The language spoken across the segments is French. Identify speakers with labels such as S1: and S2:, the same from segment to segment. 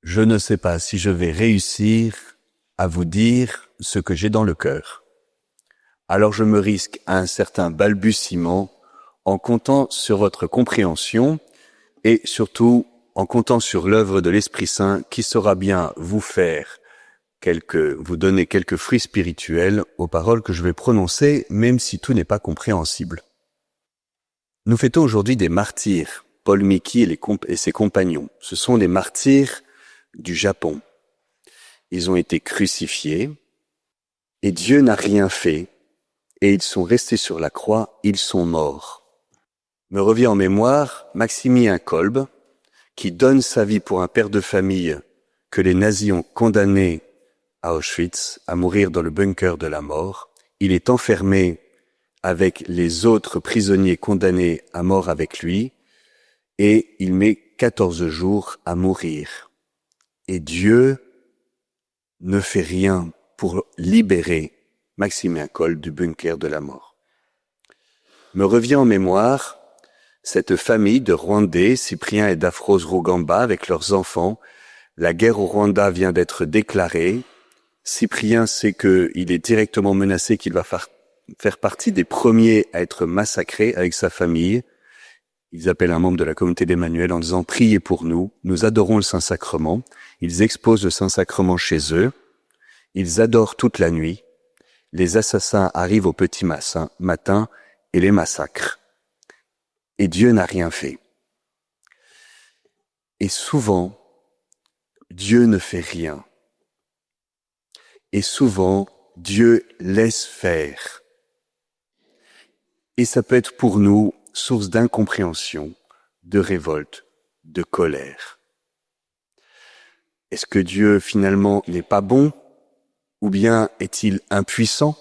S1: Je ne sais pas si je vais réussir à vous dire ce que j'ai dans le cœur. Alors je me risque à un certain balbutiement en comptant sur votre compréhension et surtout en comptant sur l'œuvre de l'Esprit Saint qui saura bien vous donner quelques fruits spirituels aux paroles que je vais prononcer, même si tout n'est pas compréhensible. Nous fêtons aujourd'hui des martyrs, Paul Miki et ses compagnons. Ce sont des martyrs du Japon. Ils ont été crucifiés et Dieu n'a rien fait et ils sont restés sur la croix, ils sont morts. Me revient en mémoire Maximilien Kolbe qui donne sa vie pour un père de famille que les nazis ont condamné à Auschwitz à mourir dans le bunker de la mort. Il est enfermé avec les autres prisonniers condamnés à mort avec lui et il met 14 jours à mourir. Et Dieu ne fait rien pour libérer Maximilien Kolbe du bunker de la mort. Me revient en mémoire cette famille de Rwandais, Cyprien et Daphrose Rugamba, avec leurs enfants. La guerre au Rwanda vient d'être déclarée. Cyprien sait qu'il est directement menacé, qu'il va faire partie des premiers à être massacrés avec sa famille. Ils appellent un membre de la communauté d'Emmanuel en disant « Priez pour nous, nous adorons le Saint-Sacrement ». Ils exposent le Saint-Sacrement chez eux. Ils adorent toute la nuit. Les assassins arrivent au petit matin et les massacrent. Et Dieu n'a rien fait. Et souvent, Dieu ne fait rien. Et souvent, Dieu laisse faire. Et ça peut être pour nous source d'incompréhension, de révolte, de colère. Est-ce que Dieu finalement n'est pas bon? Ou bien est-il impuissant?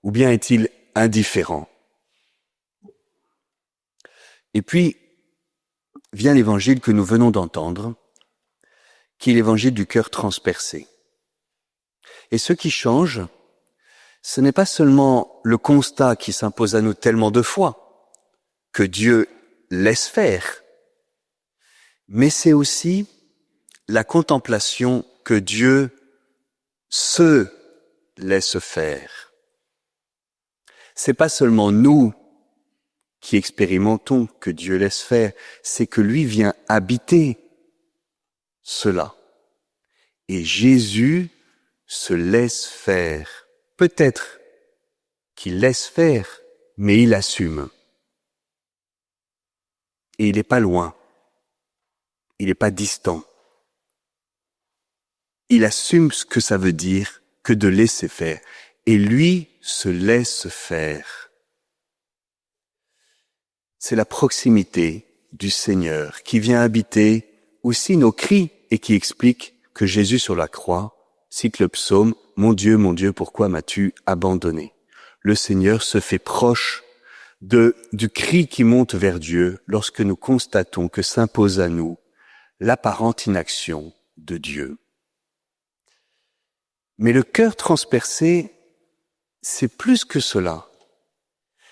S1: Ou bien est-il indifférent? Et puis, vient l'évangile que nous venons d'entendre, qui est l'évangile du cœur transpercé. Et ce qui change, ce n'est pas seulement le constat qui s'impose à nous tellement de fois, que Dieu laisse faire, mais c'est aussi la contemplation que Dieu se laisse faire. C'est pas seulement nous qui expérimentons que Dieu laisse faire, c'est que lui vient habiter cela. Et Jésus se laisse faire. Peut-être qu'il laisse faire, mais il assume. Et il n'est pas loin. Il n'est pas distant. Il assume ce que ça veut dire que de laisser faire. Et lui se laisse faire. C'est la proximité du Seigneur qui vient habiter aussi nos cris et qui explique que Jésus sur la croix cite le psaume « Mon Dieu, pourquoi m'as-tu abandonné ?» Le Seigneur se fait proche du cri qui monte vers Dieu lorsque nous constatons que s'impose à nous l'apparente inaction de Dieu. Mais le cœur transpercé, c'est plus que cela.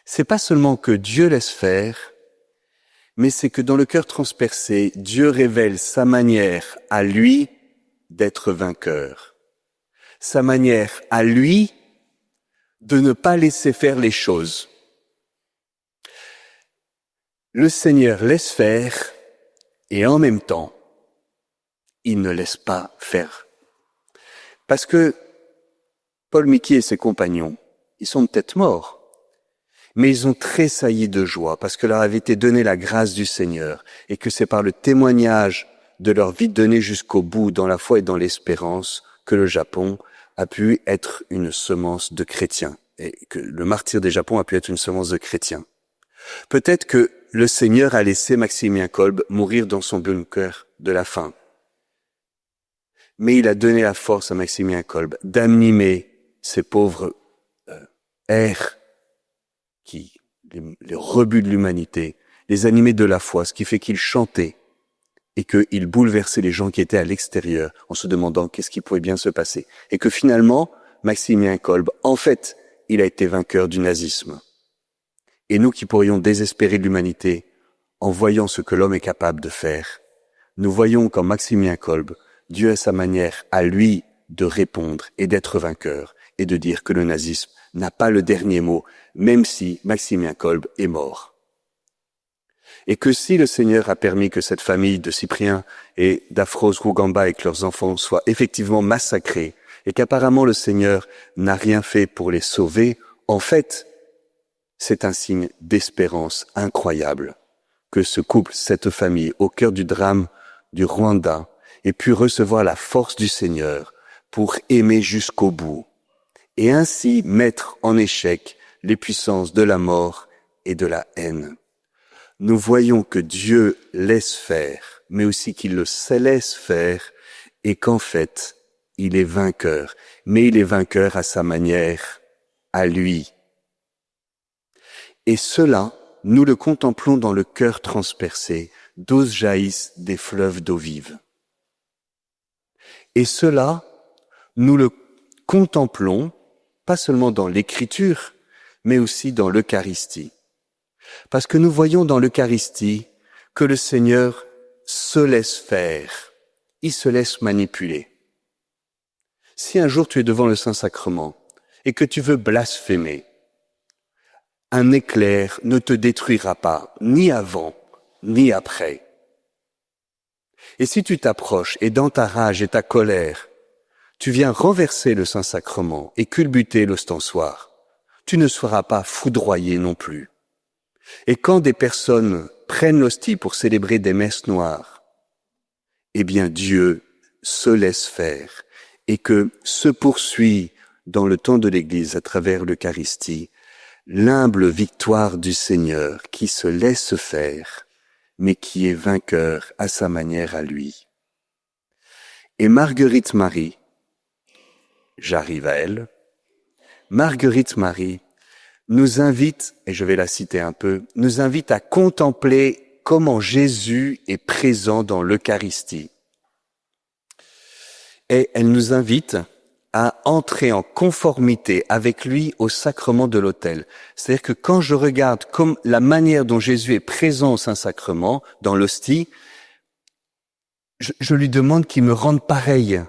S1: C'est pas seulement que Dieu laisse faire, mais c'est que dans le cœur transpercé, Dieu révèle sa manière à lui d'être vainqueur. Sa manière à lui de ne pas laisser faire les choses. Le Seigneur laisse faire et en même temps, il ne laisse pas faire. Parce que Paul Miki et ses compagnons, ils sont peut-être morts, mais ils ont tressailli de joie parce que leur avait été donnée la grâce du Seigneur et que c'est par le témoignage de leur vie donnée jusqu'au bout dans la foi et dans l'espérance que le Japon a pu être une semence de chrétiens et que le martyr des Japon a pu être une semence de chrétiens. Peut-être que le Seigneur a laissé Maximilien Kolbe mourir dans son bunker de la faim. Mais il a donné la force à Maximilien Kolbe d'animer ces pauvres airs les rebuts de l'humanité, les animer de la foi, ce qui fait qu'il chantait et qu'il bouleversait les gens qui étaient à l'extérieur en se demandant qu'est-ce qui pourrait bien se passer. Et que finalement, Maximilien Kolbe, en fait, il a été vainqueur du nazisme. Et nous qui pourrions désespérer de l'humanité en voyant ce que l'homme est capable de faire, Nous voyons qu'en Maximilien Kolbe, Dieu a sa manière à lui de répondre et d'être vainqueur et de dire que le nazisme n'a pas le dernier mot, même si Maximilien Kolbe est mort. Et que si le Seigneur a permis que cette famille de Cyprien et d'Afros Rugamba avec leurs enfants soit effectivement massacrée, et qu'apparemment le Seigneur n'a rien fait pour les sauver, en fait, c'est un signe d'espérance incroyable que ce couple, cette famille, au cœur du drame du Rwanda, ait pu recevoir la force du Seigneur pour aimer jusqu'au bout, et ainsi mettre en échec les puissances de la mort et de la haine. Nous voyons que Dieu laisse faire, mais aussi qu'il le laisse faire, et qu'en fait, il est vainqueur, mais il est vainqueur à sa manière, à lui. Et cela, nous le contemplons dans le cœur transpercé, d'où jaillissent des fleuves d'eau vive. Et cela, nous le contemplons, pas seulement dans l'Écriture, mais aussi dans l'Eucharistie. Parce que nous voyons dans l'Eucharistie que le Seigneur se laisse faire, il se laisse manipuler. Si un jour tu es devant le Saint-Sacrement et que tu veux blasphémer, un éclair ne te détruira pas, ni avant, ni après. Et si tu t'approches et dans ta rage et ta colère, tu viens renverser le Saint-Sacrement et culbuter l'ostensoir, tu ne seras pas foudroyé non plus. Et quand des personnes prennent l'hostie pour célébrer des messes noires, eh bien Dieu se laisse faire et que se poursuit dans le temps de l'Église à travers l'Eucharistie l'humble victoire du Seigneur qui se laisse faire, mais qui est vainqueur à sa manière à lui. Et Marguerite Marie, j'arrive à elle, Marguerite Marie nous invite, et je vais la citer un peu, nous invite à contempler comment Jésus est présent dans l'Eucharistie. Et elle nous invite à entrer en conformité avec lui au sacrement de l'autel. C'est-à-dire que quand je regarde comme la manière dont Jésus est présent au Saint-Sacrement, dans l'hostie, je lui demande qu'il me rende pareil.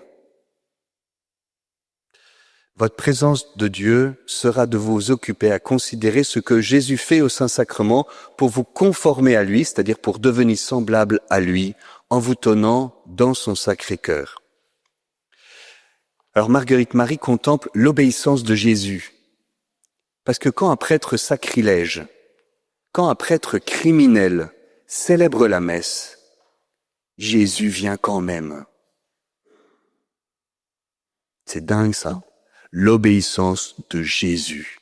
S1: Votre présence de Dieu sera de vous occuper à considérer ce que Jésus fait au Saint-Sacrement pour vous conformer à lui, c'est-à-dire pour devenir semblable à lui, en vous tenant dans son sacré cœur. Alors Marguerite Marie contemple l'obéissance de Jésus. Parce que quand un prêtre sacrilège, quand un prêtre criminel célèbre la messe, Jésus vient quand même. C'est dingue ça. L'obéissance de Jésus.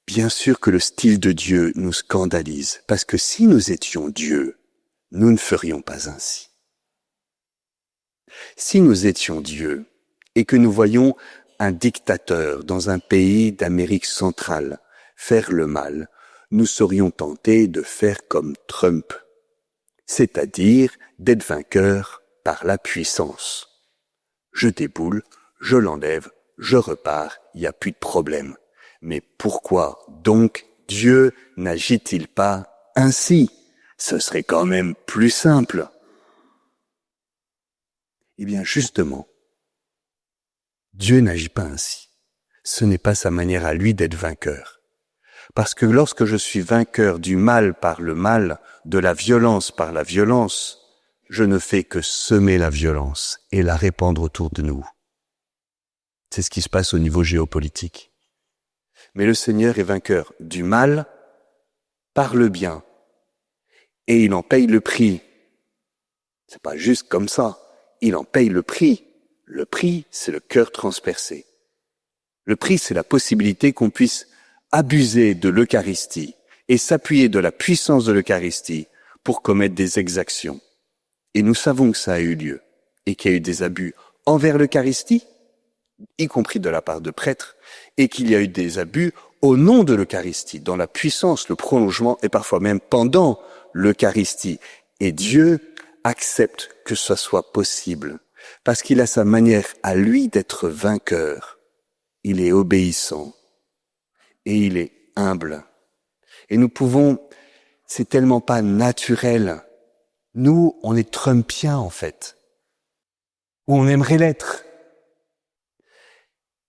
S1: Bien sûr que le style de Dieu nous scandalise, parce que si nous étions Dieu, nous ne ferions pas ainsi. Si nous étions Dieu, et que nous voyons un dictateur dans un pays d'Amérique centrale faire le mal, nous serions tentés de faire comme Trump, c'est-à-dire d'être vainqueur par la puissance. Je déboule, je l'enlève, je repars, il n'y a plus de problème. Mais pourquoi donc Dieu n'agit-il pas ainsi? Ce serait quand même plus simple. Eh bien justement, Dieu n'agit pas ainsi. Ce n'est pas sa manière à lui d'être vainqueur. Parce que lorsque je suis vainqueur du mal par le mal, de la violence par la violence, je ne fais que semer la violence et la répandre autour de nous. C'est ce qui se passe au niveau géopolitique. Mais le Seigneur est vainqueur du mal par le bien. Et il en paye le prix. C'est pas juste comme ça. Il en paye le prix. Le prix, c'est le cœur transpercé. Le prix, c'est la possibilité qu'on puisse abuser de l'Eucharistie et s'appuyer de la puissance de l'Eucharistie pour commettre des exactions. Et nous savons que ça a eu lieu et qu'il y a eu des abus envers l'Eucharistie, y compris de la part de prêtres, et qu'il y a eu des abus au nom de l'Eucharistie, dans la puissance, le prolongement et parfois même pendant l'Eucharistie. Et Dieu accepte que ce soit possible. Parce qu'il a sa manière à lui d'être vainqueur. Il est obéissant et il est humble. Et nous pouvons, c'est tellement pas naturel Nous, on est trumpiens en fait, ou on aimerait l'être.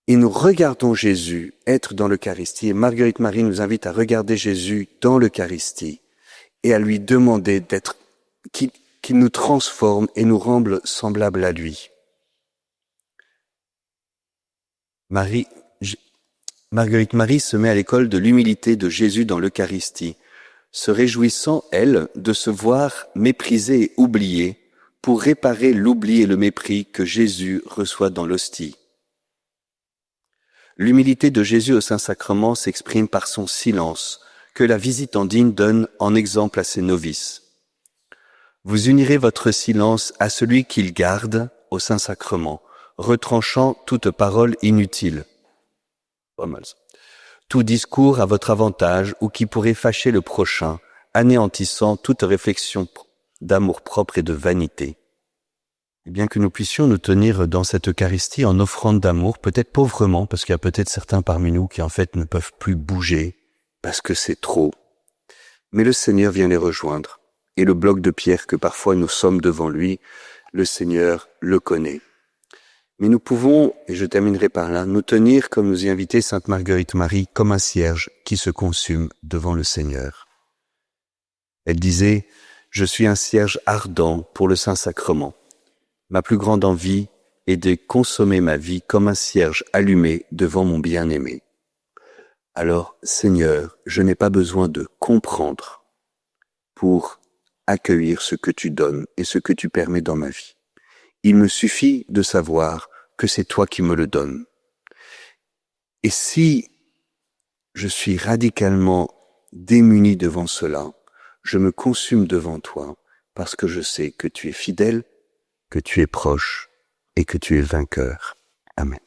S1: Et nous regardons Jésus être dans l'Eucharistie, et Marguerite Marie nous invite à regarder Jésus dans l'Eucharistie et à lui demander qu'il nous transforme et nous rende semblables à lui. Marguerite Marie se met à l'école de l'humilité de Jésus dans l'Eucharistie, se réjouissant, elle, de se voir méprisée et oubliée pour réparer l'oubli et le mépris que Jésus reçoit dans l'hostie. L'humilité de Jésus au Saint-Sacrement s'exprime par son silence, que la visitandine donne en exemple à ses novices. Vous unirez votre silence à celui qu'il garde au Saint-Sacrement, retranchant toute parole inutile. Pas mal ça. Tout discours à votre avantage ou qui pourrait fâcher le prochain, anéantissant toute réflexion d'amour-propre et de vanité. Et bien que nous puissions nous tenir dans cette Eucharistie en offrande d'amour, peut-être pauvrement, parce qu'il y a peut-être certains parmi nous qui en fait ne peuvent plus bouger, parce que c'est trop. Mais le Seigneur vient les rejoindre, et le bloc de pierre que parfois nous sommes devant lui, le Seigneur le connaît. Mais nous pouvons, et je terminerai par là, nous tenir comme nous y invitait Sainte Marguerite Marie, comme un cierge qui se consume devant le Seigneur. Elle disait, « Je suis un cierge ardent pour le Saint-Sacrement. Ma plus grande envie est de consommer ma vie comme un cierge allumé devant mon bien-aimé. Alors, Seigneur, je n'ai pas besoin de comprendre pour accueillir ce que tu donnes et ce que tu permets dans ma vie. Il me suffit de savoir que c'est toi qui me le donnes. Et si je suis radicalement démuni devant cela, je me consume devant toi parce que je sais que tu es fidèle, que tu es proche et que tu es vainqueur. Amen.